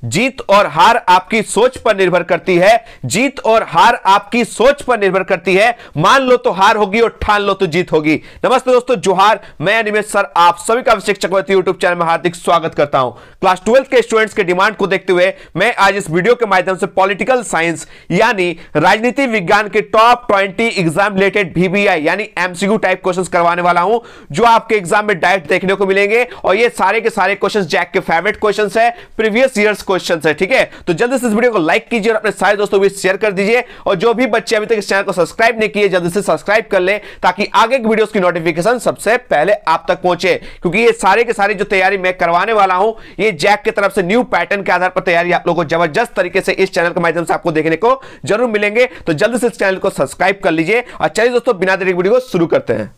जीत और हार आपकी सोच पर निर्भर करती है। जीत और हार आपकी सोच पर निर्भर करती है। मान लो तो हार होगी और ठान लो तो जीत होगी। नमस्ते दोस्तों, जोहार। मैं अनिमेश सर आप सभी का अभिषेक चक्रवर्ती यूट्यूब चैनल में हार्दिक स्वागत करता हूं। क्लास 12 के स्टूडेंट्स के डिमांड को देखते हुए मैं आज इस वीडियो के माध्यम से पॉलिटिकल साइंस यानी राजनीति विज्ञान के टॉप 20 एग्जाम रिलेटेड VBI यानी MCQ टाइप क्वेश्चंस करवाने वाला हूं, जो आपके एग्जाम में डायरेक्ट देखने को मिलेंगे। और ये सारे के सारे क्वेश्चंस जैक के फेवरेट क्वेश्चंस है, प्रीवियस ईयर्स क्वेश्चंस है। ठीक है, तो जल्दी से इस वीडियो को लाइक कीजिए और अपने सारे दोस्तों को शेयर कर दीजिए। और जो भी बच्चे अभी तक इस चैनल को सब्सक्राइब नहीं किए, जल्दी से सब्सक्राइब कर ले ताकि आगे की वीडियोस की नोटिफिकेशन सबसे पहले आप तक पहुंचे। क्योंकि ये सारे के सारे जो तैयारी मैं करवाने वाला हूं, ये जैक की तरफ से न्यू पैटर्न के आधार पर तैयारी आप लोगों को जबरदस्त तरीके से इस चैनल के माध्यम से आपको देखने को जरूर मिलेंगे। तो जल्दी से इस चैनल को सब्सक्राइब कर लीजिए। और चलिए दोस्तों, बिना देरी वीडियो को शुरू करते हैं।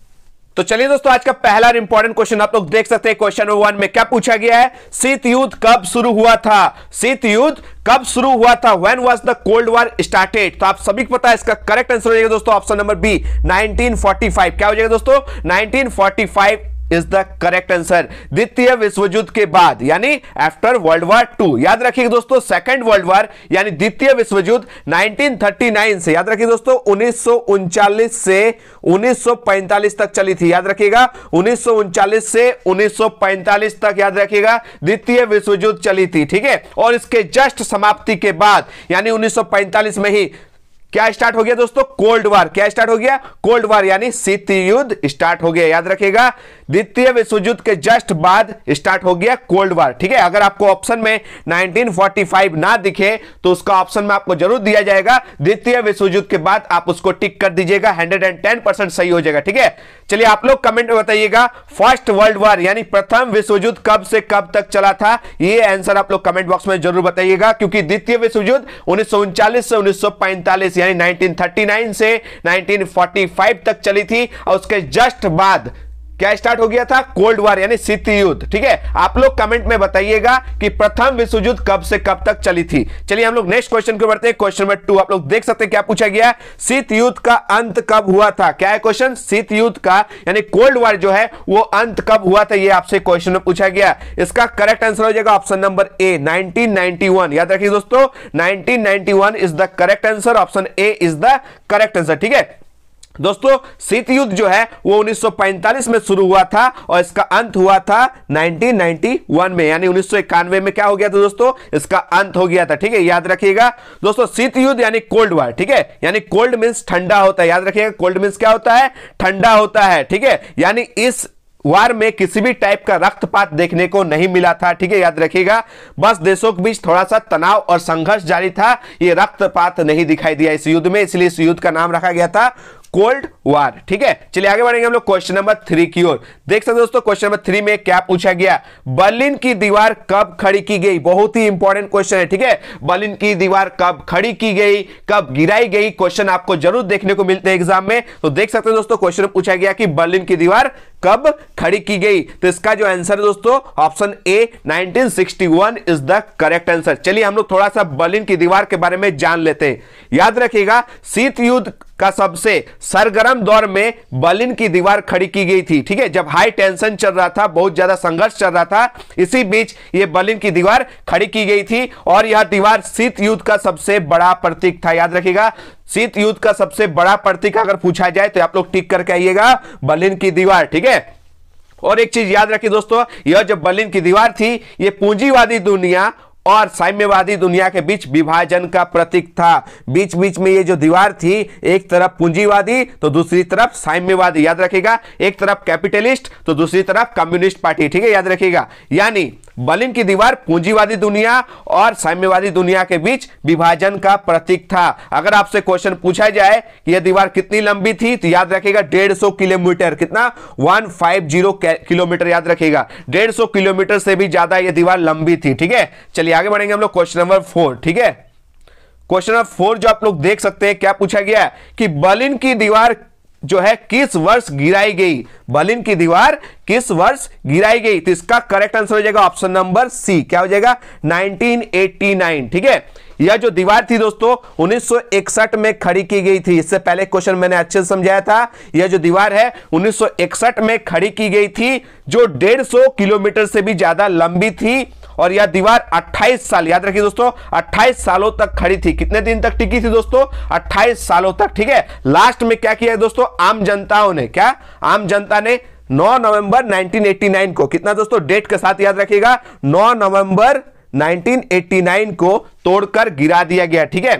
तो चलिए दोस्तों, आज का पहला इंपॉर्टेंट क्वेश्चन आप लोग देख सकते हैं। क्वेश्चन नंबर 1 में क्या पूछा गया है? शीत युद्ध कब शुरू हुआ था? शीत युद्ध कब शुरू हुआ था? When was the Cold War started? तो आप सभी को पता है, इसका करेक्ट आंसर हो जाएगा दोस्तों ऑप्शन नंबर बी 1945। क्या हो जाएगा दोस्तों? 1945 इज द करेक्ट आंसर। द्वितीय विश्व युद्ध के बाद यानी आफ्टर वर्ल्ड वॉर 2। याद रखिएगा दोस्तों, सेकंड वर्ल्ड वॉर यानी द्वितीय विश्व युद्ध 1939 से, याद रखिए दोस्तों, 1939 से 1945 तक चली थी। याद रखिएगा, 1939 से 1945 तक याद रखिएगा द्वितीय विश्व युद्ध चली थी। ठीक है, और इसके जस्ट समाप्ति के बाद यानी 1945 में ही क्या स्टार्ट हो गया दोस्तों? Cold war. क्या स्टार्ट हो गया? कोल्ड वार यानी शीत युद्ध स्टार्ट हो गया। याद रखिएगा, द्वितीय विश्व युद्ध के जस्ट बाद स्टार्ट हो गया कोल्ड वार। ठीक है, अगर आपको ऑप्शन में 1945 ना दिखे तो उसका ऑप्शन में आपको जरूर दिया जाएगा द्वितीय विश्व युद्ध के बाद, आप उसको टिक कर दीजिएगा, 110% सही हो जाएगा। ठीक है, चलिए आप लोग कमेंट में बताइएगा फर्स्ट वर्ल्ड वार यानी प्रथम विश्व युद्ध कब से कब तक चला था? ये आंसर आप लोग कमेंट बॉक्स में जरूर बताइएगा। क्योंकि द्वितीय विश्व युद्ध 1939 से 1945 यानी 1939 से 1945 तक चली थी। और उसके जस्ट बाद क्या स्टार्ट हो गया था? कोल्ड वार यानी शीत युद्ध। ठीक है, आप लोग कमेंट में बताइएगा कि प्रथम विश्व युद्ध कब से कब तक चली थी। चलिए हम लोग नेक्स्ट क्वेश्चन को बढ़ते हैं। क्वेश्चन नंबर 2 आप लोग देख सकते हैं क्या पूछा गया? शीत युद्ध का अंत कब हुआ था? क्या है क्वेश्चन? शीत युद्ध का यानी कोल्ड वार जो है वो अंत कब हुआ था, ये आपसे क्वेश्चन में पूछा गया। इसका करेक्ट आंसर हो जाएगा ऑप्शन नंबर ए 1991। याद रखिए दोस्तों, 1991 is the correct answer. Option A is the correct answer. ठीक है दोस्तों, शीत युद्ध जो है वो 1945 में शुरू हुआ था और इसका अंत हुआ था 1991 में, यानी 1991 में क्या हो गया था दोस्तों? इसका अंत हो गया था। ठीक है, याद रखिएगा दोस्तों, शीत युद्ध यानी कोल्ड वार। ठीक है, यानी कोल्ड मींस ठंडा होता है। याद रखिएगा, कोल्ड मींस क्या होता है? ठंडा होता है। ठीक है, यानी इस वार में किसी भी टाइप का रक्तपात देखने को नहीं मिला था। ठीक है, याद रखिएगा, बस देशों के बीच थोड़ा सा तनाव और संघर्ष जारी था। ये रक्तपात नहीं दिखाई दिया इस युद्ध में, इसलिए इस युद्ध का नाम रखा गया था कोल्ड वार। ठीक है, चलिए आगे बढ़ेंगे हम लोग क्वेश्चन नंबर 3 की ओर। देख सकते दोस्तों, क्वेश्चन नंबर 3 में क्या पूछा गया? बर्लिन की दीवार कब खड़ी की गई? बहुत ही इंपॉर्टेंट क्वेश्चन है। ठीक है, बर्लिन की दीवार कब खड़ी की गई, कब गिराई गई? क्वेश्चन आपको जरूर देखने को मिलते हैं एग्जाम में। तो देख सकते हैं दोस्तों, क्वेश्चन में पूछा गया कि बर्लिन की दीवार कब खड़ी की गई। तो इसका जो आंसर है दोस्तों option A 1961 is the correct answer. चलिए हम लोग थोड़ा सा बर्लिन की दीवार के बारे में जान लेते हैं। याद रखिएगा, शीत युद्ध का सबसे सरगर्म दौर में बर्लिन की दीवार खड़ी की गई थी। ठीक है, जब हाई टेंशन चल रहा था, बहुत ज्यादा संघर्ष चल रहा था, इसी बीच ये बर्लिन की दीवार खड़ी की गई थी। और यह दीवार शीत युद्ध का सबसे बड़ा प्रतीक था। याद रखिएगा, शीत युद्ध का सबसे बड़ा प्रतीक अगर पूछा जाए तो आप लोग टिक करके आइएगा, बर्लिन की दीवार। ठीक है, और एक चीज याद रखिए दोस्तों, यह जब बर्लिन की दीवार थी, ये पूंजीवादी दुनिया और साम्यवादी दुनिया के बीच विभाजन का प्रतीक था। बीच बीच में ये जो दीवार थी, एक तरफ पूंजीवादी तो दूसरी तरफ साम्यवादी। याद रखिएगा, एक तरफ कैपिटलिस्ट तो दूसरी तरफ कम्युनिस्ट पार्टी। ठीक है, याद रखिएगा, यानी बर्लिन की दीवार पूंजीवादी दुनिया और साम्यवादी दुनिया के बीच विभाजन का प्रतीक था। अगर आपसे क्वेश्चन पूछा जाए कि यह दीवार कितनी लंबी थी, तो याद रखिएगा 150 किलोमीटर। कितना? 150 किलोमीटर। याद रखिएगा, 150 किलोमीटर से भी ज्यादा यह दीवार लंबी थी। ठीक है, चलिए आगे बढ़ेंगे हम लोग क्वेश्चन नंबर 4। ठीक है, क्वेश्चन नंबर 4 जो आप लोग देख सकते हैं क्या पूछा गया कि बर्लिन की दीवार जो है किस वर्ष गिराई गई? बर्लिन की दीवार किस वर्ष गिराई गई? तो इसका करेक्ट आंसर हो जाएगा ऑप्शन नंबर सी। क्या हो जाएगा? 1989। ठीक है, यह जो दीवार थी दोस्तों 1961 में खड़ी की गई थी। इससे पहले क्वेश्चन मैंने अच्छे से समझाया था। यह जो दीवार है 1961 में खड़ी की गई थी, जो 150 किलोमीटर से भी ज्यादा लंबी थी और यह दीवार 28 साल, याद रखिए दोस्तों, 28 सालों तक खड़ी थी। कितने दिन तक टिकी थी दोस्तों? 28 सालों तक, ठीक है। लास्ट में क्या किया है दोस्तों? आम जनताओं ने, क्या आम जनता ने 9 नवंबर 1989 को, कितना दोस्तों डेट के साथ याद रखिएगा, 9 नवंबर 1989 को तोड़कर गिरा दिया गया, ठीक है।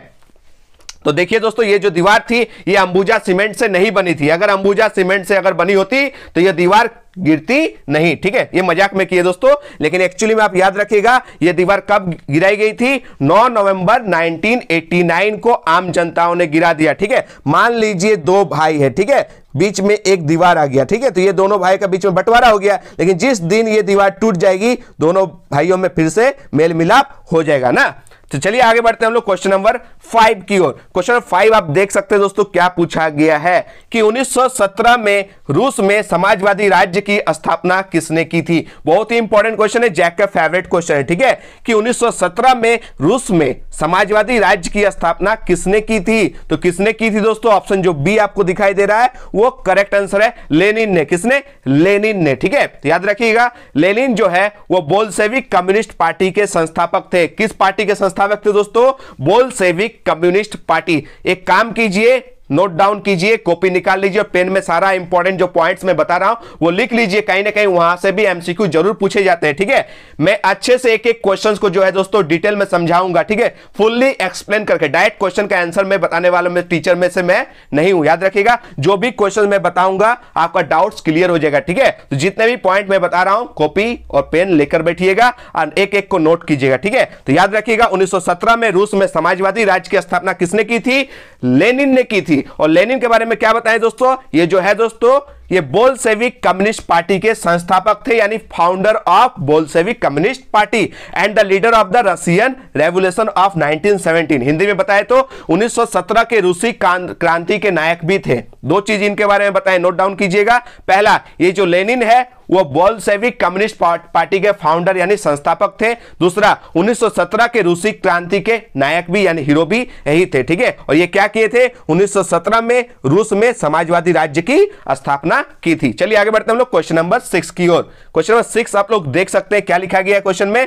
तो देखिए दोस्तों, ये जो दीवार थी ये अंबुजा सीमेंट से नहीं बनी थी। अगर अंबुजा सीमेंट से अगर बनी होती तो ये दीवार गिरती नहीं, ठीक है। ये मजाक में किए दोस्तों, लेकिन एक्चुअली में आप याद रखिएगा ये दीवार कब गिराई गई थी? 9 नवंबर 1989 को आम जनताओं ने गिरा दिया, ठीक है। मान लीजिए दो भाई है, ठीक है, बीच में एक दीवार आ गया, ठीक है, तो ये दोनों भाई का बीच में बंटवारा हो गया, लेकिन जिस दिन ये दीवार टूट जाएगी दोनों भाइयों में फिर से मेल मिलाप हो जाएगा ना। तो चलिए आगे बढ़ते हैं हम लोग क्वेश्चन नंबर 5 की ओर। क्वेश्चन नंबर 5 आप देख सकते हैं दोस्तों, क्या पूछा गया है कि 1917 में रूस में समाजवादी राज्य की स्थापना किसने की थी? बहुत ही इंपॉर्टेंट क्वेश्चन है, जैक का फेवरेट क्वेश्चन है, ठीक है, कि 1917 में रूस में समाजवादी राज्य की स्थापना किसने की थी? तो किसने की थी दोस्तों? ऑप्शन जो बी आपको दिखाई दे रहा है वो करेक्ट आंसर है, लेनिन ने। किसने? लेनिन ने, ठीक है। याद रखिएगा, लेनिन जो है वो बोल्शेविक कम्युनिस्ट पार्टी के संस्थापक थे। किस पार्टी के संस्थापक थे दोस्तों? Bolshevik communist party. एक काम कीजिए, नोट डाउन कीजिए, कॉपी निकाल लीजिए, पेन में सारा इंपॉर्टेंट जो पॉइंट्स मैं बता रहा हूं वो लिख लीजिए, कहीं ना कहीं वहां से भी एमसीक्यू जरूर पूछे जाते हैं, ठीक है। मैं अच्छे से एक एक क्वेश्चंस को जो है दोस्तों डिटेल में समझाऊंगा, ठीक है, फुल्ली एक्सप्लेन करके। डायरेक्ट क्वेश्चन का आंसर मैं बताने वाला मैं टीचर में से मैं नहीं हूं, याद रखिएगा। जो भी क्वेश्चन मैं बताऊंगा आपका डाउट्स क्लियर हो जाएगा, ठीक है। तो जितने भी पॉइंट मैं बता रहा हूं कॉपी और पेन लेकर बैठिएगा और एक एक को नोट कीजिएगा, ठीक है। तो याद रखिएगा 1917 में रूस में समाजवादी राज्य की स्थापना किसने की थी? लेनिन ने की थी। और लेनिन के बारे में क्या बताएं दोस्तों? ये जो है दोस्तों ये बोल्शेविक कम्युनिस्ट पार्टी के संस्थापक थे, यानी founder of Bolshevik communist party and the leader of the Russian revolution of 1917। Hindi में बताएं तो 1917 के रूसी क्रांति के नायक भी थे। दो चीज इनके बारे में बताएं, नोट डाउन कीजिएगा। पहला, ये जो लेनिन है वो बोल्शेविक कम्युनिस्ट पार्टी के फाउंडर यानी संस्थापक थे। दूसरा, 1917 के रूसी क्रांति के नायक भी यानी हीरो भी यही थे, ठीक है। और ये क्या किए थे? 1917 में रूस में समाजवादी राज्य की स्थापना की थी। चलिए आगे बढ़ते हैं हम लोग क्वेश्चन नंबर 6 की ओर। क्वेश्चन नंबर 6 आप लोग देख सकते हैं क्या लिखा गया है क्वेश्चन में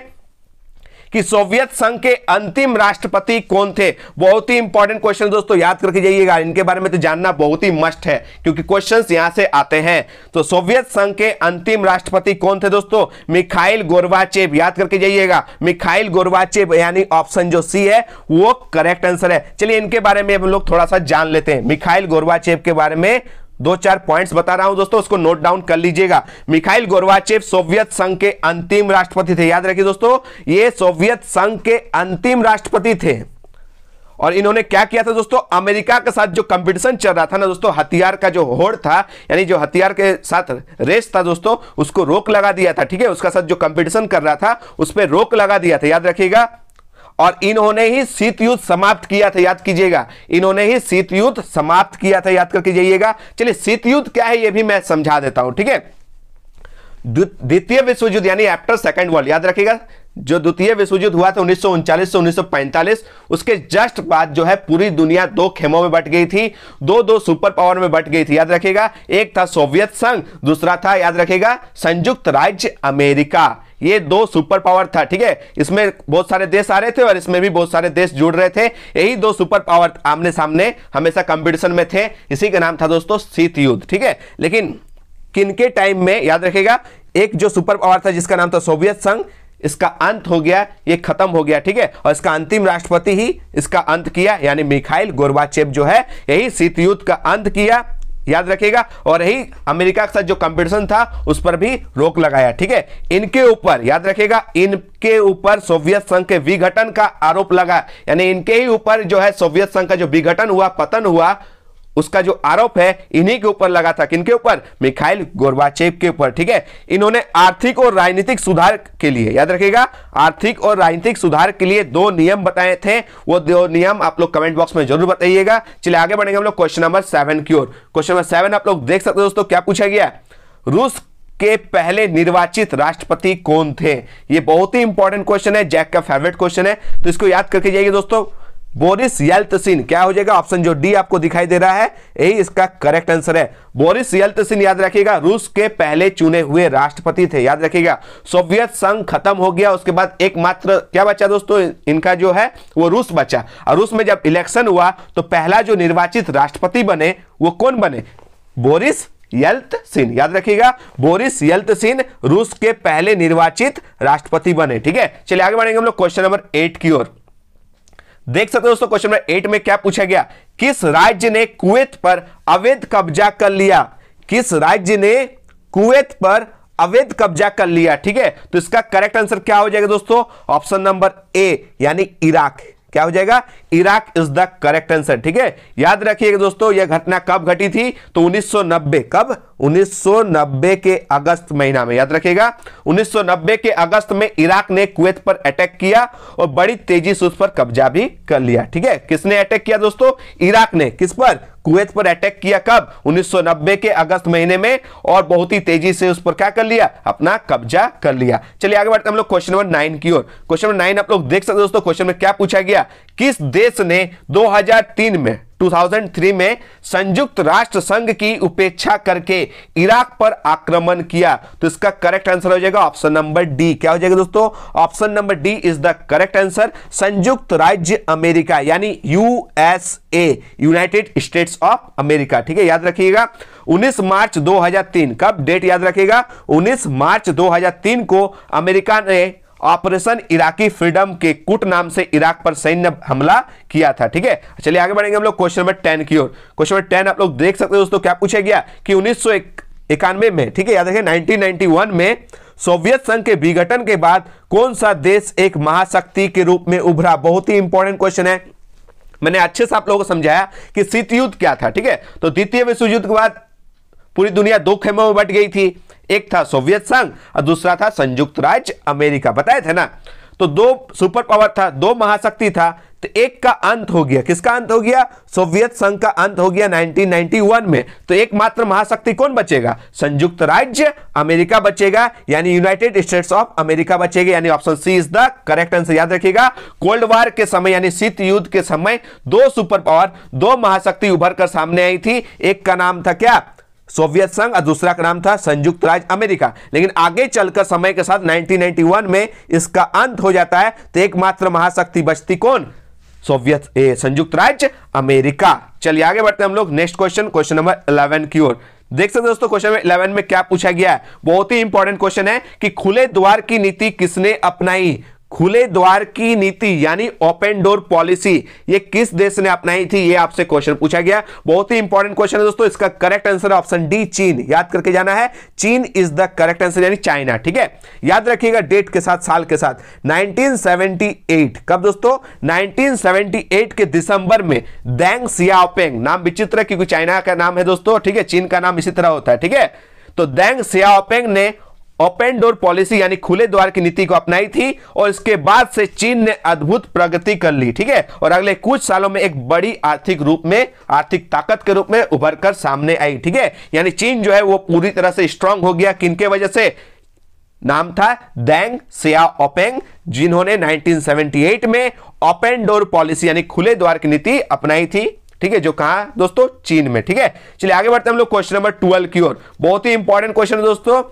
कि सोवियत संघ के अंतिम राष्ट्रपति कौन थे? बहुत ही इंपॉर्टेंट क्वेश्चन दोस्तों, याद करके जाइएगा। इनके बारे में तो जानना बहुत ही मस्ट है क्योंकि क्वेश्चंस यहां से आते हैं। तो सोवियत संघ के अंतिम राष्ट्रपति कौन थे दोस्तों? Mikhail Gorbachev. याद करके जाइएगा, मिखाइल गोर्बाचेव, यानी ऑप्शन जो सी है वो करेक्ट आंसर है। चलिए इनके बारे में हम लोग थोड़ा सा जान लेते हैं। मिखाइल गोर्बाचेव के बारे में 2-4 पॉइंट्स बता रहा हूं दोस्तों, उसको नोट डाउन कर लीजिएगा। मिखाइल गोर्बाचेव सोवियत संघ के अंतिम राष्ट्रपति थे। याद रखिए दोस्तों, ये सोवियत संघ के अंतिम राष्ट्रपति थे। और इन्होंने क्या किया था दोस्तों? अमेरिका के साथ जो कंपटीशन चल रहा था ना दोस्तों, हथियार का जो होड़ था, यानी जो हथियार के साथ रेस था दोस्तों, उसको रोक लगा दिया था, ठीक है। उसका साथ जो कंपटीशन कर रहा था उस पर रोक लगा दिया था, याद रखिएगा। और इन्होंने ही शीत युद्ध समाप्त किया था, याद कीजिएगा। इन्होंने ही शीत युद्ध समाप्त किया था, याद करके जाइएगा। चलिए शीत युद्ध क्या है ये भी मैं समझा देता हूं, ठीक है। द्वितीय विश्व युद्ध यानी आफ्टर सेकेंड वर्ल्ड, याद रखिएगा। जो द्वितीय विश्व युद्ध हुआ था 1939 से 1945, उसके जस्ट बाद जो है पूरी दुनिया दो खेमों में बट गई थी, दो सुपर पावर में बट गई थी, याद रखिएगा। एक था सोवियत संघ, दूसरा था याद रखिएगा संयुक्त राज्य अमेरिका। ये दो सुपर पावर था, ठीक है। इसमें बहुत सारे देश आ रहे थे और इसमें भी बहुत सारे देश जुड़ रहे थे। यही दो सुपर पावर आमने सामने हमेशा कंपटीशन में थे। इसी का नाम था दोस्तों शीत युद्ध, ठीक है। लेकिन किनके टाइम में, याद रखिएगा, एक जो सुपर पावर था जिसका नाम था सोवियत संघ, इसका अंत हो गया, ये खत्म हो गया, ठीक है। और इसका अंतिम राष्ट्रपति ही इसका अंत किया, यानी मिखाइल गोर्बाचेव जो है यही शीत युद्ध का अंत किया, याद रखिएगा। और यही अमेरिका के साथ जो कंपटीशन था उस पर भी रोक लगाया, ठीक है। इनके ऊपर, याद रखिएगा, इनके ऊपर सोवियत संघ के विघटन का आरोप लगा, यानी इनके ही ऊपर जो है सोवियत संघ का जो विघटन हुआ, पतन हुआ, उसका जो आरोप है इन्हीं के ऊपर लगा था। किनके ऊपर? मिखाइल गोर्बाचेव के ऊपर, ठीक है। इन्होंने आर्थिक और राजनीतिक सुधार के लिए, याद रखिएगा, आर्थिक और राजनीतिक सुधार के लिए 2 नियम बताए थे। वो 2 नियम आप लोग कमेंट बॉक्स में जरूर बताइएगा। चलिए आगे बढ़ेंगे हम लोग क्वेश्चन नंबर 7 की ओर। क्वेश्चन नंबर 7 आप लोग देख सकते हो दोस्तों, क्या पूछा गया? रूस के पहले निर्वाचित राष्ट्रपति कौन थे? ये बहुत ही इंपॉर्टेंट क्वेश्चन है, जैक का फेवरेट क्वेश्चन है, तो इसको याद करके जाइए दोस्तों। Boris Yeltsin. क्या हो जाएगा? ऑप्शन जो डी आपको दिखाई दे रहा है यही इसका करेक्ट आंसर है। बोरिस येल्त्सिन याद रखिएगा रूस के पहले चुने हुए राष्ट्रपति थे। याद रखिएगा सोवियत संघ खत्म हो गया, उसके बाद एकमात्र क्या बचा दोस्तों इनका जो है वो रूस बचा। और रूस में जब इलेक्शन हुआ तो पहला जो निर्वाचित राष्ट्रपति बने वो कौन बने? Boris Yeltsin. याद रखिएगा बोरिस येल्त्सिन रूस के पहले निर्वाचित राष्ट्रपति बने। ठीक है, चलिए आगे बढ़ेंगे हम लोग क्वेश्चन नंबर 8 की ओर। देख सकते हो दोस्तों क्वेश्चन नंबर 8 में क्या पूछा गया? किस राज्य ने कुवैत पर अवैध कब्जा कर लिया? किस राज्य ने कुवैत पर अवैध कब्जा कर लिया? ठीक है, तो इसका करेक्ट आंसर क्या हो जाएगा दोस्तों? ऑप्शन नंबर ए यानी इराक। क्या हो जाएगा? Iraq is the correct answer. ठीक है, याद रखिएगा दोस्तों यह घटना कब घटी थी? तो 1990। कब? 1990 के अगस्त महीना में। याद रखिएगा 1990 के अगस्त में इराक ने कुवैत पर अटैक किया और बड़ी तेजी से उस पर कब्जा भी कर लिया। ठीक है, किसने अटैक किया दोस्तों? इराक ने। किस पर? कुवैत पर अटैक किया। कब? 1990 के अगस्त महीने में, और बहुत ही तेजी से उस पर क्या कर लिया? अपना कब्जा कर लिया। चलिए आगे बढ़ते हैं हम लोग क्वेश्चन नंबर 9 की ओर। क्वेश्चन नंबर 9 आप लोग देख सकते हो दोस्तों क्वेश्चन में क्या पूछा गया? किस देश ने 2003 में संयुक्त राष्ट्र संघ की उपेक्षा करके इराक पर आक्रमण किया? तो इसका करेक्ट आंसर हो जाएगा ऑप्शन नंबर डी। क्या हो जाएगा दोस्तों? Option number D is the correct answer. संयुक्त राज्य अमेरिका यानी USA, United states of America. ठीक है, याद रखिएगा 19 मार्च 2003। कब? डेट याद रखिएगा 19 मार्च 2003 को अमेरिका ने ऑपरेशन इराकी फ्रीडम के कुट नाम से इराक पर सैन्य हमला किया था। ठीक है, चलिए आगे बढ़ेंगे हम लोग क्वेश्चन नंबर 10 की ओर। क्वेश्चन नंबर 10 आप लोग देख सकते हो दोस्तों क्या पूछा गया कि 1991 में, ठीक है याद रखिए 1991 में सोवियत संघ के विघटन के बाद कौन सा देश एक महाशक्ति के रूप में उभरा? बहुत ही इंपॉर्टेंट क्वेश्चन है। मैंने अच्छे से आप लोगों को समझाया कि शीत युद्ध क्या था। ठीक है, तो द्वितीय विश्व युद्ध के बाद पूरी दुनिया दो खेमों में बट गई थी, एक था सोवियत संघ और दूसरा था संयुक्त राज्य अमेरिका। बताए थे ना, तो दो सुपर पावर था, दो महाशक्ति था, तो एक का अंत हो गया। किसका अंत हो गया? सोवियत संघ का अंत हो गया 1991 में। तो एकमात्र महाशक्ति कौन बचेगा? संयुक्त राज्य अमेरिका बचेगा, यानी यूनाइटेड स्टेट्स ऑफ अमेरिका बचेगा, यानी option C is the correct answer. याद रखिएगा कोल्ड वॉर के समय यानी शीत युद्ध के समय दो सुपर पावर, दो महाशक्ति उभर कर सामने आई थी। एक का नाम था क्या? सोवियत संघ और दूसरा का नाम था संयुक्त राज्य अमेरिका। लेकिन आगे चलकर समय के साथ 1991 में इसका अंत हो जाता है, तो एकमात्र महाशक्ति बचती कौन? संयुक्त राज्य अमेरिका। चलिए आगे बढ़ते हैं हम लोग नेक्स्ट क्वेश्चन, क्वेश्चन नंबर 11 की ओर। देख सकते दोस्तों क्वेश्चन नंबर 11 में क्या पूछा गया है? बहुत ही इंपॉर्टेंट क्वेश्चन है कि खुले द्वार की नीति किसने अपनाई? खुले द्वार की नीति यानी ओपन डोर पॉलिसी ये किस देश ने अपनाई थी? ये आपसे क्वेश्चन पूछा गया। बहुत ही इंपॉर्टेंट क्वेश्चन है दोस्तों। इसका करेक्ट आंसर ऑप्शन डी चीन। याद करके जाना है, चीन इज द करेक्ट आंसर यानी चाइना। ठीक है, याद रखिएगा डेट के साथ, साल के साथ 1978। कब दोस्तों? 1978 के दिसंबर में देंग सियाओपिंग, नाम विचित्र है क्योंकि चाइना का नाम है दोस्तों। ठीक है, चीन का नाम इसी तरह होता है। ठीक है, तो देंग सियाओपिंग ने ओपन डोर पॉलिसी यानी खुले द्वार की नीति को अपनाई थी और इसके बाद से चीन ने अद्भुत प्रगति कर ली। ठीक है, और अगले कुछ सालों में एक बड़ी आर्थिक रूप में, आर्थिक ताकत के रूप में उभर कर सामने आई। ठीक है, यानी चीन जो है वो पूरी तरह से स्ट्रांग हो गया। किनके वजह से? नाम था देंग सियाओपिंग, जिन्होंने 1978 में ओपन डोर पॉलिसी यानी खुले द्वार की नीति अपनाई थी। ठीक है, जो कहा दोस्तों? चीन में। ठीक है, चलिए आगे बढ़ते हैं हम लोग क्वेश्चन नंबर 12 की ओर। बहुत ही इंपॉर्टेंट क्वेश्चन है दोस्तों,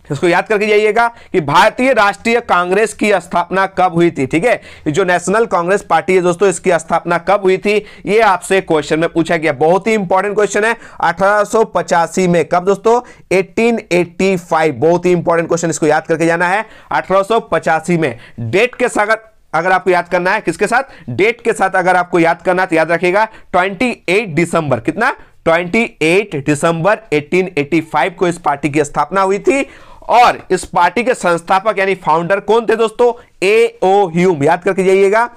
इसको याद करके जाइएगा कि भारतीय राष्ट्रीय कांग्रेस की स्थापना कब हुई थी? ठीक है, जो नेशनल कांग्रेस पार्टी है दोस्तों, इसकी स्थापना कब हुई थी? ये आपसे क्वेश्चन में पूछा गया। बहुत ही इंपॉर्टेंट क्वेश्चन है। 1885 में। कब दोस्तों? 1885। बहुत ही इंपॉर्टेंट क्वेश्चन, इसको याद करके जाना है। 1885 में। डेट के साथ अगर आपको याद करना है, किसके साथ? डेट के साथ अगर आपको याद करना है तो याद रखिएगा 28 दिसंबर। कितना? 28 दिसंबर 1885 को इस पार्टी की स्थापना हुई थी। और इस पार्टी के संस्थापक यानी फाउंडर कौन थे दोस्तों? ए.ओ. ह्यूम। याद करके जाइएगा,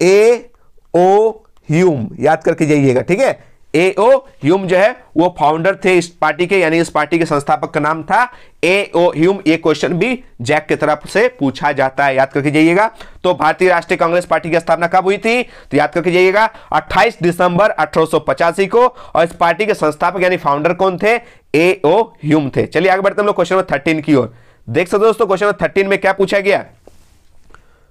ए.ओ. ह्यूम याद करके जाइएगा। ठीक है, ए.ओ. ह्यूम जो है वो फाउंडर थे इस पार्टी के, यानी इस पार्टी के संस्थापक का नाम था ए.ओ. ह्यूम। ये क्वेश्चन भी जैक की तरफ से पूछा जाता है, याद करके जाइएगा। तो भारतीय राष्ट्रीय कांग्रेस पार्टी की स्थापना कब हुई थी? तो याद करके जाइएगा 28 दिसंबर 1885 को। और इस पार्टी के संस्थापक यानी फाउंडर कौन थे? ए.ओ. ह्यूम थे। चलिए आगे बढ़ते हैं हम लोग क्वेश्चन नंबर 13 की ओर। देख सकते हो दोस्तों क्वेश्चन नंबर 13 में क्या पूछा गया?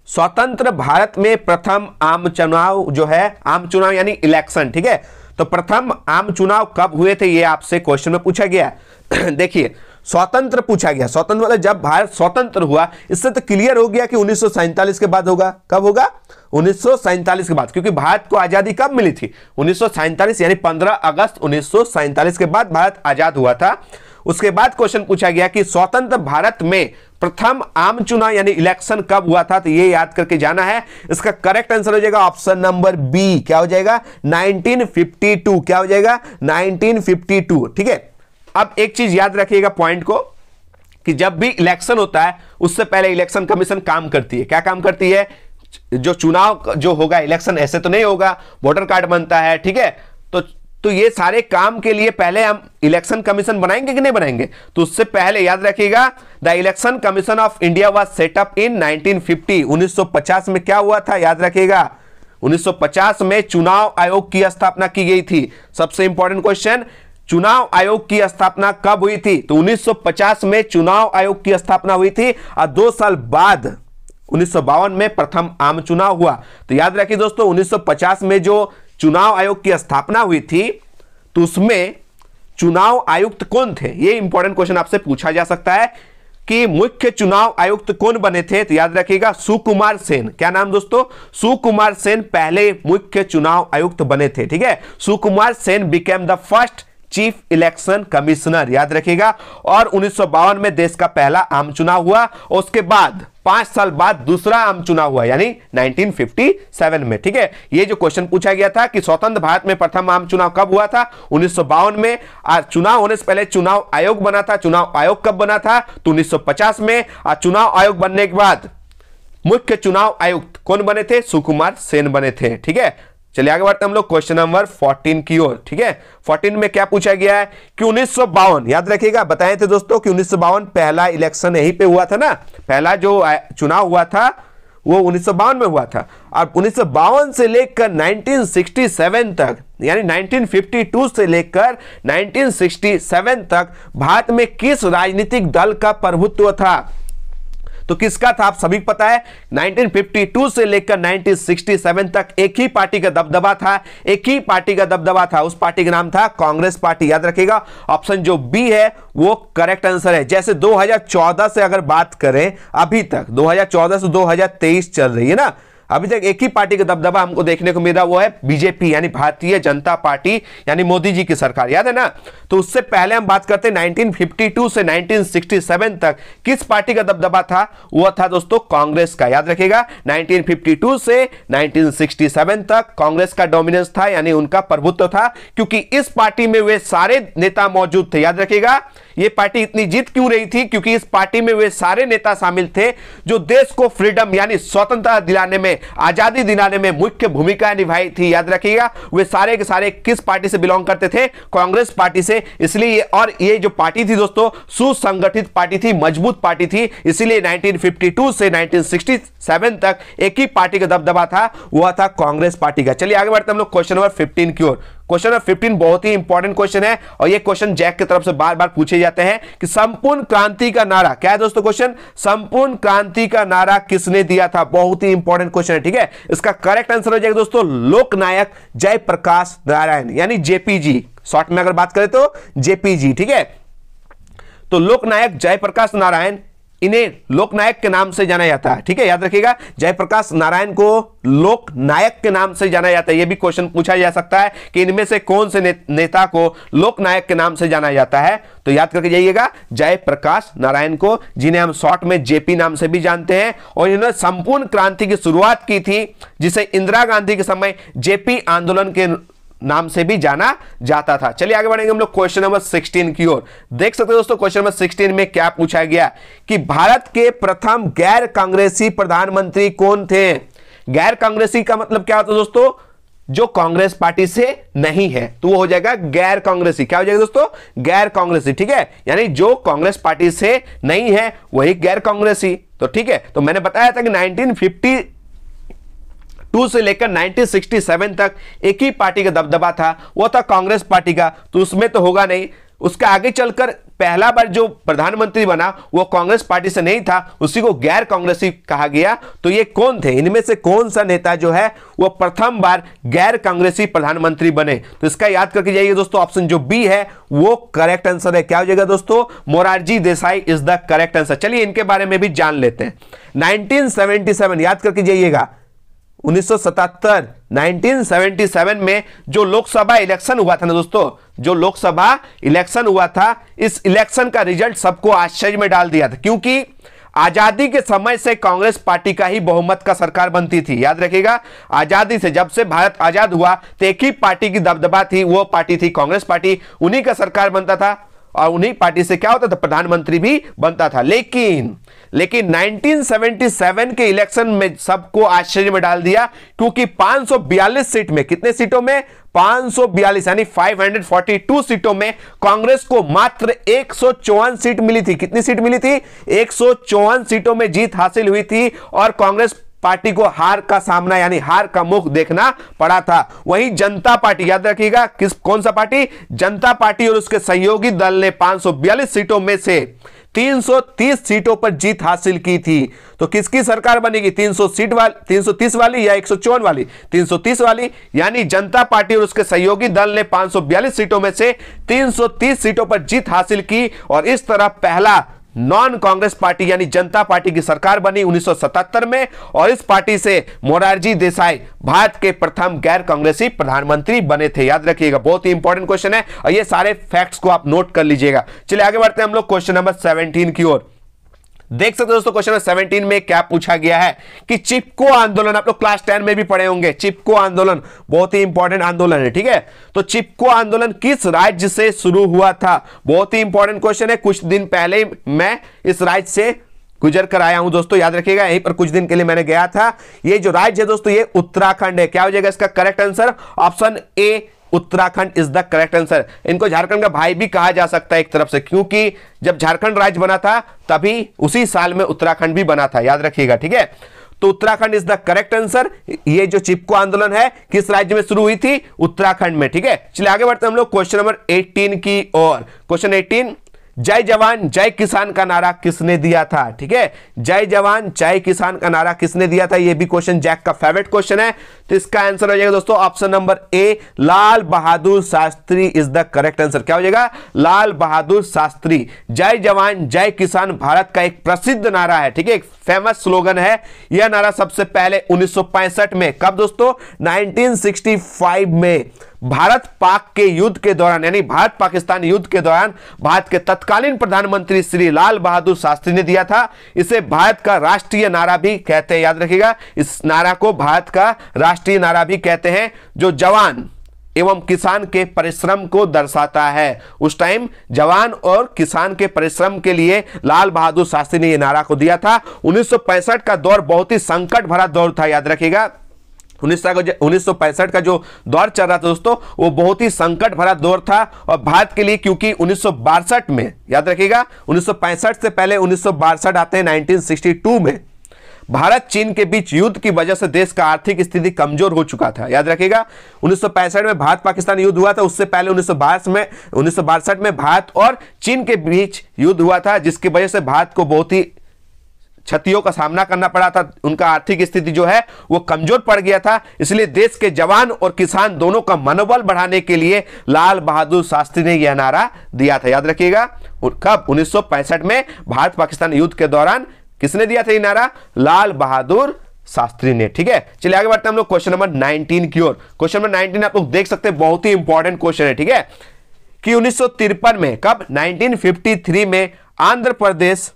स्वतंत्र भारत में प्रथम आम चुनाव जो है, आम चुनाव यानी इलेक्शन, ठीक है, तो प्रथम आम चुनाव कब हुए थे ये आपसे क्वेश्चन में पूछा गया। देखिए स्वतंत्र पूछा गया, स्वतंत्र मतलब जब भारत स्वतंत्र हुआ, इससे तो क्लियर हो गया कि 1947 के बाद होगा। कब होगा? 1947 के बाद, क्योंकि भारत को आजादी कब मिली थी? 1947 यानी 15 अगस्त 1947 के बाद भारत आजाद हुआ था। उसके बाद क्वेश्चन पूछा गया कि स्वतंत्र भारत में प्रथम आम चुनाव यानी इलेक्शन कब हुआ था, तो ये याद करके जाना है। इसका करेक्ट आंसर हो जाएगा ऑप्शन नंबर बी, क्या हो जाएगा? 1952। क्या हो जाएगा? 1952, ठीक है। अब एक चीज याद रखिएगा पॉइंट को, कि जब भी इलेक्शन होता है उससे पहले इलेक्शन कमीशन काम करती है। क्या काम करती है? जो चुनाव जो होगा, इलेक्शन ऐसे तो नहीं होगा, वोटर कार्ड बनता है, ठीक है, तो ये सारे काम के लिए पहले हम इलेक्शन कमीशन बनाएंगे कि नहीं बनाएंगे? तो उससे पहले याद रखिएगा, the election commission of India was set up in 1950। 1950 में क्या हुआ था? याद रखिएगा 1950 में चुनाव आयोग की स्थापना की गई थी। सबसे इंपॉर्टेंट क्वेश्चन, चुनाव आयोग की स्थापना कब हुई थी? तो 1950 में चुनाव आयोग की स्थापना हुई थी और 2 साल बाद 1952 में प्रथम आम चुनाव हुआ। तो याद रखिए दोस्तों, 1950 में जो चुनाव आयोग की स्थापना हुई थी तो उसमें चुनाव आयुक्त कौन थे? ये इंपॉर्टेंट क्वेश्चन आपसे पूछा जा सकता है कि मुख्य चुनाव आयुक्त कौन बने थे? तो याद रखिएगा सुकुमार सेन। क्या नाम दोस्तों? सुकुमार सेन पहले मुख्य चुनाव आयुक्त बने थे, ठीक है। Sukumar Sen became the first chief election commissioner, याद रखिएगा। और 1952 में देश का पहला आम चुनाव हुआ और उसके बाद 5 साल बाद दूसरा आम चुनाव हुआ, यानी 1957 में, ठीक है। ये जो क्वेश्चन पूछा गया था कि स्वतंत्र भारत में प्रथम आम चुनाव कब हुआ था? 1952 में। और चुनाव होने से पहले चुनाव आयोग बना था। चुनाव आयोग कब बना था? तो 1950 में। और चुनाव आयोग बनने के बाद मुख्य चुनाव आयुक्त कौन बने थे? सुकुमार सेन बने थे, ठीक है। चलिए आगे बढ़ते हैं हम लोग क्वेश्चन नंबर 14 की ओर, ठीक है। 14 में क्या पूछा गया है कि 1952, याद रखिएगा, बताए थे दोस्तों कि 1952 पहला इलेक्शन यहीं पे हुआ था ना, पहला जो चुनाव हुआ था वो 1952 में हुआ था। और 1952 से लेकर 1967 तक, यानी 1952 से लेकर 1967 तक भारत में किस राजनीतिक दल का प्रभुत्व था? तो किसका था? आप सभी पता है 1952 से लेकर 1967 तक एक ही पार्टी का दबदबा था, एक ही पार्टी का दबदबा था। उस पार्टी का नाम था कांग्रेस पार्टी, याद रखिएगा। ऑप्शन जो बी है वो करेक्ट आंसर है। जैसे 2014 से अगर बात करें, अभी तक 2014 से 2023 चल रही है ना, अभी तक एक ही पार्टी का दबदबा हमको देखने को मिल रहा, वो है बीजेपी यानी भारतीय जनता पार्टी, यानी मोदी जी की सरकार, याद है ना। तो उससे पहले हम बात करते हैं 1952 से 1967 तक किस पार्टी का दबदबा था? वो था दोस्तों कांग्रेस का, याद रखिएगा। 1952 से 1967 तक कांग्रेस का डोमिनेंस था, यानी उनका प्रभुत्व था, क्योंकि इस पार्टी में वे सारे नेता मौजूद थे। याद रखिएगा, ये पार्टी इतनी जीत क्यों रही थी? क्योंकि इस पार्टी में वे सारे नेता शामिल थे जो देश को फ्रीडम यानी स्वतंत्रता दिलाने में, आजादी दिलाने में मुख्य भूमिका निभाई थी। याद रखिएगा, वे सारे के सारे किस पार्टी से बिलोंग करते थे? कांग्रेस पार्टी से। इसलिए और ये जो पार्टी थी दोस्तों सुसंगठित पार्टी थी, मजबूत पार्टी थी, इसीलिए 1952 से 1967 तक एक ही पार्टी का दबदबा था, वह था कांग्रेस पार्टी का। चलिए आगे बढ़ते हैं हम लोग क्वेश्चन नंबर 15 की ओर। क्वेश्चन नंबर 15 बहुत ही इंपॉर्टेंट क्वेश्चन है और ये क्वेश्चन जैक की तरफ से बार बार पूछे जाते हैं कि संपूर्ण क्रांति का नारा क्या है दोस्तों? क्वेश्चन, संपूर्ण क्रांति का नारा किसने दिया था? बहुत ही इंपॉर्टेंट क्वेश्चन है, ठीक है। इसका करेक्ट आंसर हो जाएगा दोस्तों लोकनायक जयप्रकाश नारायण, यानी जेपीजी। शॉर्ट में अगर बात करें तो जेपीजी, ठीक है। तो लोकनायक जयप्रकाश नारायण, इन्हें लोकनायक के नाम से जाना जाता है, ठीक है। याद रखिएगा, जयप्रकाश नारायण को लोकनायक के नाम से जाना जाता है। यह भी क्वेश्चन पूछा जा सकता है कि इनमें से कौन से नेता को लोकनायक के नाम से जाना जाता है? तो याद करके जाइएगा जयप्रकाश नारायण को, जिन्हें हम शॉर्ट में जेपी नाम से भी जानते हैं। और इन्होंने संपूर्ण क्रांति की शुरुआत की थी, जिसे इंदिरा गांधी के समय जेपी आंदोलन के नाम से भी जाना जाता था। चलिए आगे बढ़ेंगे हम लोग क्वेश्चन नंबर 16 की ओर। देख सकते हैं दोस्तों क्वेश्चन नंबर 16 में क्या पूछा गया कि भारत के प्रथम गैर कांग्रेसी प्रधानमंत्री कौन थे? गैर कांग्रेसी का मतलब क्या होता है दोस्तों? जो कांग्रेस पार्टी से नहीं है, तो वो हो जाएगा गैर कांग्रेसी। क्या हो जाएगा दोस्तों? गैर कांग्रेसी, ठीक है। यानी जो कांग्रेस पार्टी से नहीं है वही गैर कांग्रेसी। तो ठीक है, तो मैंने बताया था कि 1952 से लेकर 1967 तक एक ही पार्टी का दबदबा था, वो था कांग्रेस पार्टी का, तो उसमें तो होगा नहीं। उसका आगे चलकर पहला बार जो प्रधानमंत्री बना वो कांग्रेस पार्टी से नहीं था, उसी को गैर कांग्रेसी कहा गया। तो ये कौन थे, इनमें से कौन सा नेता जो है वो प्रथम बार गैर कांग्रेसी प्रधानमंत्री बने? तो इसका याद करके जाइए दोस्तों, ऑप्शन जो बी है वो करेक्ट आंसर है। क्या हो जाएगा दोस्तों? Morarji Desai is the correct answer. चलिए इनके बारे में भी जान लेते हैं। 1977 याद करके जाइएगा, 1977 में जो लोकसभा इलेक्शन हुआ था ना दोस्तों, जो लोकसभा इलेक्शन हुआ था, इस इलेक्शन का रिजल्ट सबको आश्चर्य में डाल दिया था, क्योंकि आजादी के समय से कांग्रेस पार्टी का ही बहुमत का सरकार बनती थी। याद रखिएगा, आजादी से, जब से भारत आजाद हुआ तो एक ही पार्टी की दबदबा थी, वो पार्टी थी कांग्रेस पार्टी, उन्हीं का सरकार बनता था और उन्हीं पार्टी से क्या होता था, प्रधानमंत्री भी बनता था। लेकिन 1977 के इलेक्शन में सबको आश्चर्य में डाल दिया, क्योंकि 542 सीट में, कितने सीटों में? 542 यानी 542 सीटों में कांग्रेस को मात्र 154 सीट मिली थी। कितनी सीट मिली थी? 154 सीटों में जीत हासिल हुई थी और कांग्रेस पार्टी को हार का सामना यानी हार का मुख देखना पड़ा था। वहीं जनता पार्टी, याद रखिएगा कौन सा पार्टी? जनता पार्टी और उसके सहयोगी दल ने 542 सीटों में से 330 सीटों पर जीत हासिल की थी। तो किसकी सरकार बनेगी? 330 वाली या 154 वाली? 330 वाली, यानी जनता पार्टी और उसके सहयोगी दल ने 542 सीटों में से 330 सीटों पर जीत हासिल की और इस तरह पहला नॉन कांग्रेस पार्टी यानी जनता पार्टी की सरकार बनी 1977 में और इस पार्टी से मोरारजी देसाई भारत के प्रथम गैर कांग्रेसी प्रधानमंत्री बने थे। याद रखिएगा, बहुत ही इंपॉर्टेंट क्वेश्चन है और ये सारे फैक्ट्स को आप नोट कर लीजिएगा। चलिए आगे बढ़ते हैं हम लोग क्वेश्चन नंबर 17 की ओर। देख सकते हो दोस्तों, क्वेश्चन नंबर 17 में क्या पूछा गया है कि चिपको आंदोलन, आप लोग क्लास 10 में भी पढ़े होंगे, चिपको आंदोलन बहुत ही इंपॉर्टेंट आंदोलन है, ठीक है। तो चिपको आंदोलन किस राज्य से शुरू हुआ था? बहुत ही इंपॉर्टेंट क्वेश्चन है। कुछ दिन पहले मैं इस राज्य से गुजर कर आया हूं दोस्तों, याद रखिएगा, यहीं पर कुछ दिन के लिए मैंने गया था। ये जो राज्य है दोस्तों, ये उत्तराखंड है। क्या हो जाएगा इसका correct answer? Option A, Uttarakhand is the correct answer. इनको झारखंड का भाई भी कहा जा सकता है एक तरफ से, क्योंकि जब झारखंड राज्य बना था तभी उसी साल में उत्तराखंड भी बना था, याद रखिएगा, ठीक है। तो Uttarakhand is the correct answer. ये जो चिपको आंदोलन है किस राज्य में शुरू हुई थी? उत्तराखंड में, ठीक है। चलिए आगे बढ़ते हैं हम लोग क्वेश्चन नंबर 18 की ओर। क्वेश्चन 18, जय जवान जय किसान का नारा किसने दिया था? ठीक है, जय जवान जय किसान का नारा किसने दिया था? ये भी क्वेश्चन जैक का फेवरेट क्वेश्चन है। तो इसका आंसर हो जाएगा दोस्तों option number A, Lal Bahadur Shastri is the correct answer. क्या हो जाएगा? लाल बहादुर शास्त्री। जय जवान जय किसान भारत का एक प्रसिद्ध नारा है, ठीक है, एक फेमस स्लोगन है। यह नारा सबसे पहले 1965 में, कब दोस्तों? 1965 में भारत पाक के युद्ध के दौरान, यानी भारत पाकिस्तान युद्ध के दौरान भारत के तत्कालीन प्रधानमंत्री श्री लाल बहादुर शास्त्री ने दिया था। इसे भारत का राष्ट्रीय नारा भी कहते हैं, याद रखिएगा, इस नारा को भारत का राष्ट्रीय नारा भी कहते हैं, जो जवान एवं किसान के परिश्रम को दर्शाता है। उस टाइम जवान और किसान के परिश्रम के लिए लाल बहादुर शास्त्री ने यह नारा को दिया था। 1965 का दौर बहुत ही संकट भरा दौर था, याद रखिएगा। 1965 का जो दौर चल रहा था दोस्तों, वो बहुत ही संकट भरा दौर था और भारत के लिए, क्योंकि 1962 में, याद रखिएगा, 1965 से पहले 1962 आते हैं 1962 में, भारत चीन के बीच युद्ध की वजह से देश का आर्थिक स्थिति कमजोर हो चुका था। याद रखिएगा, 1965 में भारत पाकिस्तान युद्ध हुआ था, उससे पहले 1962 में भारत और चीन के बीच युद्ध हुआ था, जिसकी वजह से भारत को बहुत ही क्षतियों का सामना करना पड़ा था। उनका आर्थिक स्थिति जो है वो कमजोर पड़ गया था। इसलिए देश के जवान और किसान दोनों का मनोबल बढ़ाने के लिए लाल बहादुर शास्त्री ने यह नारा दिया था। याद रखिएगा, कब? 1965 में भारत पाकिस्तान युद्ध के दौरान किसने दिया था ये नारा? लाल बहादुर शास्त्री ने, ठीक है। चलिए आगे बढ़ते हैं हम लोग क्वेश्चन नंबर 19 की ओर। क्वेश्चन नंबर 19 आप लोग देख सकते हैं, बहुत ही इंपॉर्टेंट क्वेश्चन है, ठीक है, कि 1953 में, कब? 1953 में आंध्र प्रदेश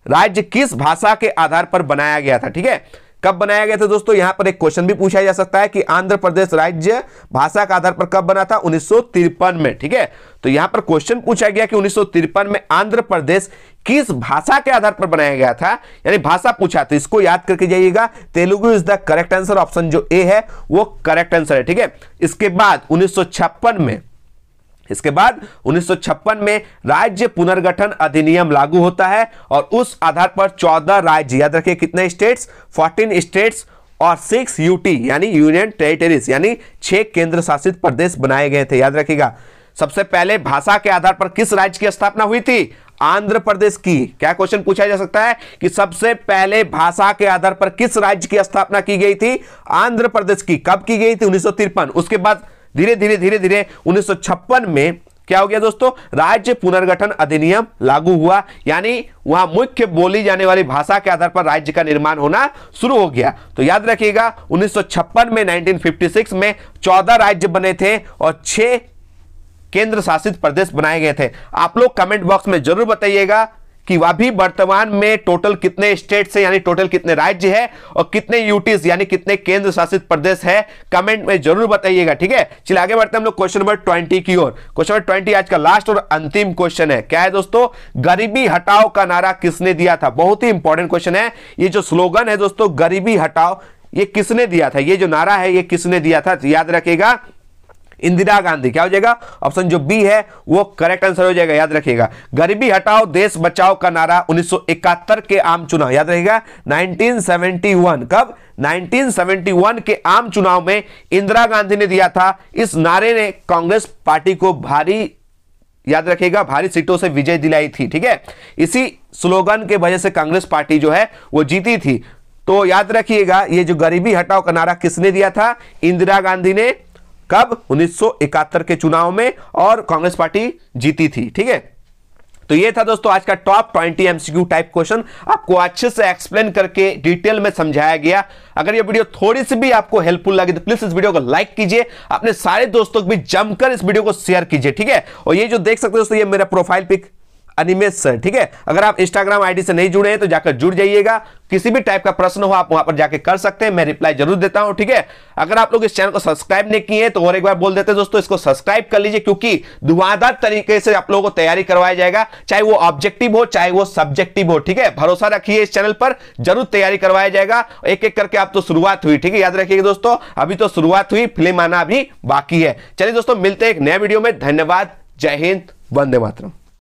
राज्य किस भाषा के आधार पर बनाया गया था? ठीक है, कब बनाया गया था दोस्तों? यहां पर एक क्वेश्चन भी पूछा जा सकता है कि आंध्र प्रदेश राज्य भाषा के आधार पर कब बना था? 1953 में, ठीक है। तो यहां पर क्वेश्चन पूछा गया कि 1953 में आंध्र प्रदेश किस भाषा के आधार पर बनाया गया था, यानी भाषा पूछा, तो इसको याद करके जाइएगा। Telugu is the correct answer, option जो ए है वो करेक्ट आंसर है, ठीक है। इसके बाद 1956 में राज्य पुनर्गठन अधिनियम लागू होता है और उस आधार पर 14 राज्य, याद रखिए कितने स्टेट्स? 14 स्टेट्स और 6 यूटी यानी यूनियन टेरिटरीज यानी 6 केंद्र शासित प्रदेश बनाए गए थे, याद रखिएगा। सबसे पहले भाषा के आधार पर किस राज्य की स्थापना हुई थी? आंध्र प्रदेश की। क्या क्वेश्चन पूछा जा सकता है कि सबसे पहले भाषा के आधार पर किस राज्य की स्थापना की गई थी? आंध्र प्रदेश की। कब की गई थी? 1953। उसके बाद धीरे धीरे 1956 में क्या हो गया दोस्तों? राज्य पुनर्गठन अधिनियम लागू हुआ, यानी वहां मुख्य बोली जाने वाली भाषा के आधार पर राज्य का निर्माण होना शुरू हो गया। तो याद रखिएगा 1956 में 1956 में 14 राज्य बने थे और 6 केंद्र शासित प्रदेश बनाए गए थे। आप लोग कमेंट बॉक्स में जरूर बताइएगा कि अभी वर्तमान में टोटल कितने स्टेट है, यानी टोटल कितने राज्य है और कितने यूटीज यानी कितने केंद्र शासित प्रदेश है, कमेंट में जरूर बताइएगा। ठीक है, चलिए आगे बढ़ते हैं हम लोग क्वेश्चन नंबर 20 की ओर। क्वेश्चन नंबर 20 आज का लास्ट और अंतिम क्वेश्चन है। क्या है दोस्तों? गरीबी हटाओ का नारा किसने दिया था? बहुत ही इंपॉर्टेंट क्वेश्चन है। ये जो स्लोगन है दोस्तों, गरीबी हटाओ, ये किसने दिया था? ये जो नारा है ये किसने दिया था? याद रखिएगा इंदिरा गांधी। क्या हो जाएगा? ऑप्शन जो बी है वो करेक्ट आंसर हो जाएगा। याद रखिएगा गरीबी हटाओ देश बचाओ का नारा 1971 के आम चुनाव, याद रखिएगा 1971। कब? 1971 के आम चुनाव में इंदिरा गांधी ने दिया था। इस नारे ने कांग्रेस पार्टी को भारी, याद रखिएगा भारी सीटों से विजय दिलाई थी। ठीक है, इसी स्लोगन के वजह से कांग्रेस पार्टी जो है वो जीती थी। तो याद रखिएगा ये जो गरीबी हटाओ का नारा किसने दिया था? इंदिरा गांधी ने। कब? 1971 के चुनाव में, और कांग्रेस पार्टी जीती थी। ठीक है, तो ये था दोस्तों आज का टॉप 20 एमसीक्यू टाइप क्वेश्चन। आपको अच्छे से एक्सप्लेन करके डिटेल में समझाया गया। अगर ये वीडियो थोड़ी सी भी आपको हेल्पफुल लगी तो प्लीज इस वीडियो को लाइक कीजिए, अपने सारे दोस्तों को भी जमकर इस वीडियो को शेयर कीजिए। ठीक है, और ये जो देख सकते हो दोस्तों, ये मेरा प्रोफाइल पिक अनिमेश सर। ठीक है, अगर आप इंस्टाग्राम आईडी से नहीं जुड़े हैं तो जाकर जुड़ जाइएगा। किसी भी टाइप का प्रश्न हो आप वहां पर जाकर कर सकते हैं, मैं रिप्लाई जरूर देता हूं। ठीक है, अगर आप लोग इस चैनल को सब्सक्राइब नहीं किए तो और एक बार बोल देते हैं दोस्तों, इसको सब्सक्राइब कर लीजिए, क्योंकि धुआंधार तरीके से आप लोगों को तैयारी करवाया जाएगा, चाहे वो ऑब्जेक्टिव हो चाहे वो सब्जेक्टिव हो। ठीक है, भरोसा रखिए इस चैनल पर, जरूर तैयारी करवाया जाएगा। एक एक करके आप तो शुरुआत हुई। ठीक है, याद रखिएगा दोस्तों, अभी तो शुरुआत हुई, फिल्म आना अभी बाकी है। चलिए दोस्तों, मिलते हैं एक नए वीडियो में। धन्यवाद, जय हिंद, वंदे मातरम।